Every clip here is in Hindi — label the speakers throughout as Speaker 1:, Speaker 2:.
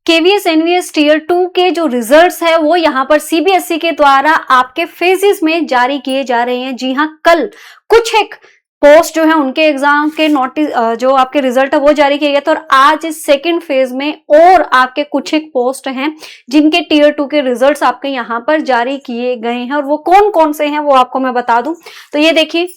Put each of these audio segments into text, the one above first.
Speaker 1: केवीएस एनवीएस टीयर 2 के जो रिजल्ट्स है वो यहाँ पर सीबीएसई के द्वारा आपके फेजेस में जारी किए जा रहे हैं। जी हाँ, कल कुछ एक पोस्ट जो है उनके एग्जाम के नोटिस जो आपके रिजल्ट है वो जारी किए गए थे, और आज इस सेकंड फेज में और आपके कुछ एक पोस्ट हैं जिनके टीयर 2 के रिजल्ट्स आपके यहाँ पर जारी किए गए हैं, और वो कौन कौन से हैं वो आपको मैं बता दूं। तो ये देखिए,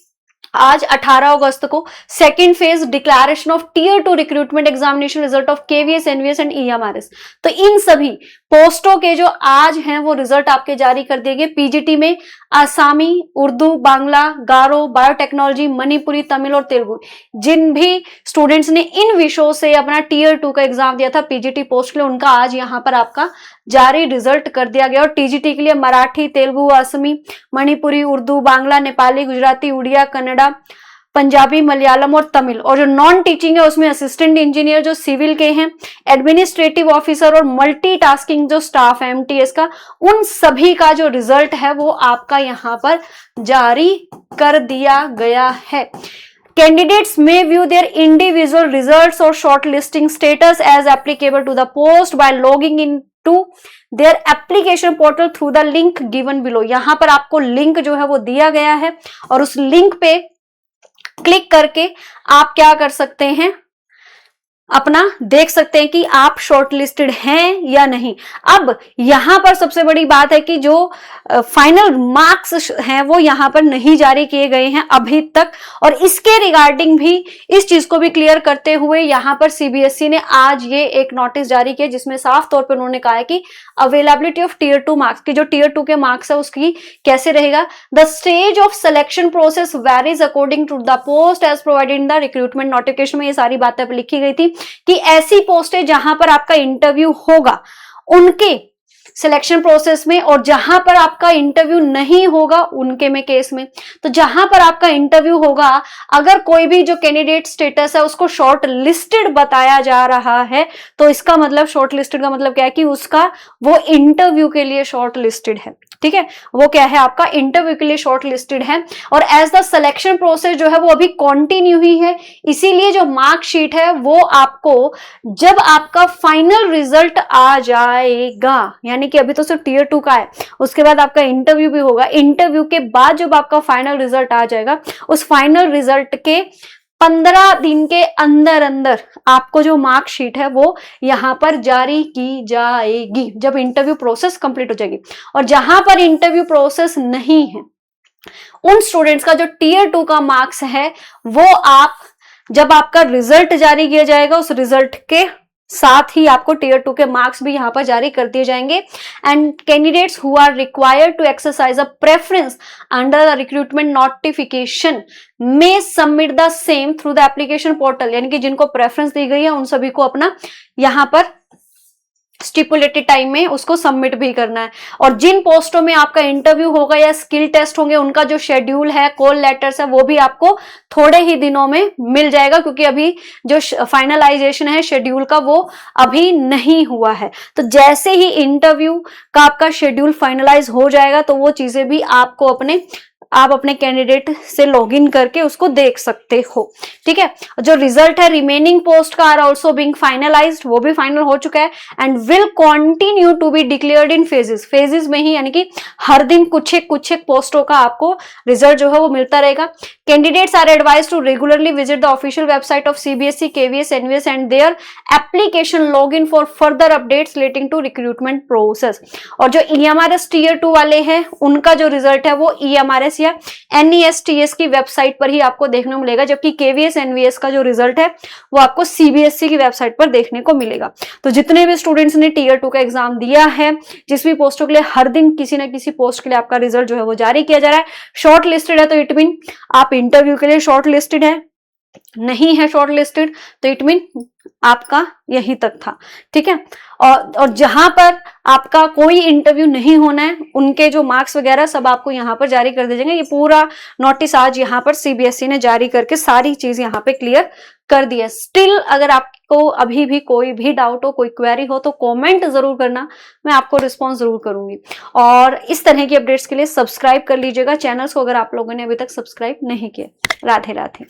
Speaker 1: आज 18 अगस्त को second phase declaration of tier 2 recruitment examination result of KVS NVS and EMRS, तो इन सभी पोस्टों के जो आज हैं वो रिजल्ट आपके जारी कर दिए गए। पीजीटी में आसामी, उर्दू, बांग्ला, गारो, बायोटेक्नोलॉजी, मणिपुरी, तमिल और तेलुगु, जिन भी स्टूडेंट्स ने इन विषयों से अपना टीयर 2 का एग्जाम दिया था पीजीटी पोस्ट के लिए, उनका आज यहाँ पर आपका जारी रिजल्ट कर दिया गया। और टीजीटी के लिए मराठी, तेलुगु, असमी, मणिपुरी, उर्दू, बांग्ला, नेपाली, गुजराती, उड़िया, कन्नड़ा, पंजाबी, मलयालम और तमिल, और जो नॉन टीचिंग है उसमें असिस्टेंट इंजीनियर जो सिविल के हैं, एडमिनिस्ट्रेटिव ऑफिसर और मल्टीटास्किंग जो स्टाफ है एमटीएस का, उन सभी का जो रिजल्ट है वो आपका यहाँ पर जारी कर दिया गया है। Candidates may view their individual results or shortlisting status as applicable to the post by logging into their application portal through the link given below। यहाँ पर आपको लिंक जो है वो दिया गया है, और उस लिंक पे क्लिक करके आप क्या कर सकते हैं, अपना देख सकते हैं कि आप शॉर्टलिस्टेड हैं या नहीं। अब यहां पर सबसे बड़ी बात है कि जो फाइनल मार्क्स हैं वो यहां पर नहीं जारी किए गए हैं अभी तक, और इसके रिगार्डिंग भी इस चीज को भी क्लियर करते हुए यहां पर सीबीएसई ने आज ये एक नोटिस जारी किया जिसमें साफ तौर पर उन्होंने कहा है कि अवेलेबिलिटी ऑफ टीयर 2 मार्क्स की जो टीयर 2 के मार्क्स है उसकी कैसे रहेगा। The stage of selection process varies according to the post as provided in the recruitment notification में ये सारी बातें लिखी गई थी कि ऐसी पोस्टें जहां पर आपका इंटरव्यू होगा उनके सिलेक्शन प्रोसेस में, और जहां पर आपका इंटरव्यू नहीं होगा उनके में केस में। तो जहां पर आपका इंटरव्यू होगा, अगर कोई भी जो कैंडिडेट स्टेटस है उसको शॉर्ट लिस्टेड बताया जा रहा है, तो इसका मतलब शॉर्ट लिस्टेड का मतलब क्या है कि उसका वो इंटरव्यू के लिए शॉर्ट लिस्टेड है। ठीक है, वो क्या है, आपका इंटरव्यू के लिए शॉर्ट लिस्टेड है। और एज द सिलेक्शन प्रोसेस जो है वो अभी कंटिन्यू ही है, इसीलिए जो मार्कशीट है वो आपको जब आपका फाइनल रिजल्ट आ जाएगा, यानी कि अभी तो सिर्फ टीयर 2 का है, उसके बाद आपका इंटरव्यू भी होगा, इंटरव्यू के बाद जब आपका फाइनल रिजल्ट आ जाएगा, उस फाइनल रिजल्ट के 15 दिन के अंदर अंदर आपको जो मार्कशीट है वो यहां पर जारी की जाएगी जब इंटरव्यू प्रोसेस कंप्लीट हो जाएगी। और जहां पर इंटरव्यू प्रोसेस नहीं है उन स्टूडेंट्स का जो टीयर 2 का मार्क्स है वो आप जब आपका रिजल्ट जारी किया जाएगा उस रिजल्ट के साथ ही आपको टीयर 2 के मार्क्स भी यहां पर जारी कर दिए जाएंगे। And candidates who are required to exercise a preference under the recruitment notification में submit the same through the application portal, यानी कि जिनको प्रेफरेंस दी गई है उन सभी को अपना यहां पर स्टिपुलेटेड टाइम में उसको सबमिट भी करना है। और जिन पोस्टों में आपका इंटरव्यू होगा या स्किल टेस्ट होंगे उनका जो शेड्यूल है, कॉल लेटर्स है, वो भी आपको थोड़े ही दिनों में मिल जाएगा, क्योंकि अभी जो फाइनलाइजेशन है शेड्यूल का वो अभी नहीं हुआ है। तो जैसे ही इंटरव्यू का आपका शेड्यूल फाइनलाइज हो जाएगा तो वो चीजें भी आपको आप अपने कैंडिडेट से लॉगिन करके उसको देख सकते हो। ठीक है, जो रिजल्ट है रिमेनिंग पोस्ट का आर ऑल्सो बीइंग फाइनलाइज्ड, वो भी फाइनल हो चुका है, and will continue to be declared in phases में ही, यानी कि हर दिन कुछ एक पोस्टों का आपको रिजल्ट जो है वो मिलता रहेगा। Candidates are advise to regularly visit the official website of CBSE, KVS, NVS and their application login for further updates relating to recruitment process. और जो ईएमआरएस टीयर 2 वाले हैं उनका जो रिजल्ट है वो ईएमआरएस या NESTS की वेबसाइट पर ही आपको देखने को मिलेगा, जबकि केवीएस एनवीएस का जो रिजल्ट है वो आपको सीबीएसई की वेबसाइट पर देखने को मिलेगा। तो जितने भी स्टूडेंट्स ने टीयर 2 का एग्जाम दिया है, जिस भी पोस्टों के लिए हर दिन किसी ना किसी पोस्ट के लिए आपका रिजल्ट जो है वो जारी किया जा रहा है। शॉर्ट लिस्टेड है तो इट मीन आप इंटरव्यू के लिए शॉर्ट लिस्टेड है, नहीं है शॉर्ट लिस्टेड तो इट मीन आपका यही तक था। ठीक है, और जहां पर आपका कोई इंटरव्यू नहीं होना है उनके जो मार्क्स वगैरह सब आपको यहाँ पर जारी कर दिए जाएंगे। ये पूरा नोटिस आज यहाँ पर सीबीएसई ने जारी करके सारी चीज यहाँ पे क्लियर कर दी है। स्टिल अगर आपको अभी भी कोई भी डाउट हो, कोई क्वेरी हो तो कमेंट जरूर करना, मैं आपको रिस्पॉन्स जरूर करूंगी। और इस तरह की अपडेट्स के लिए सब्सक्राइब कर लीजिएगा चैनल्स को अगर आप लोगों ने अभी तक सब्सक्राइब नहीं किया। राधे राधे।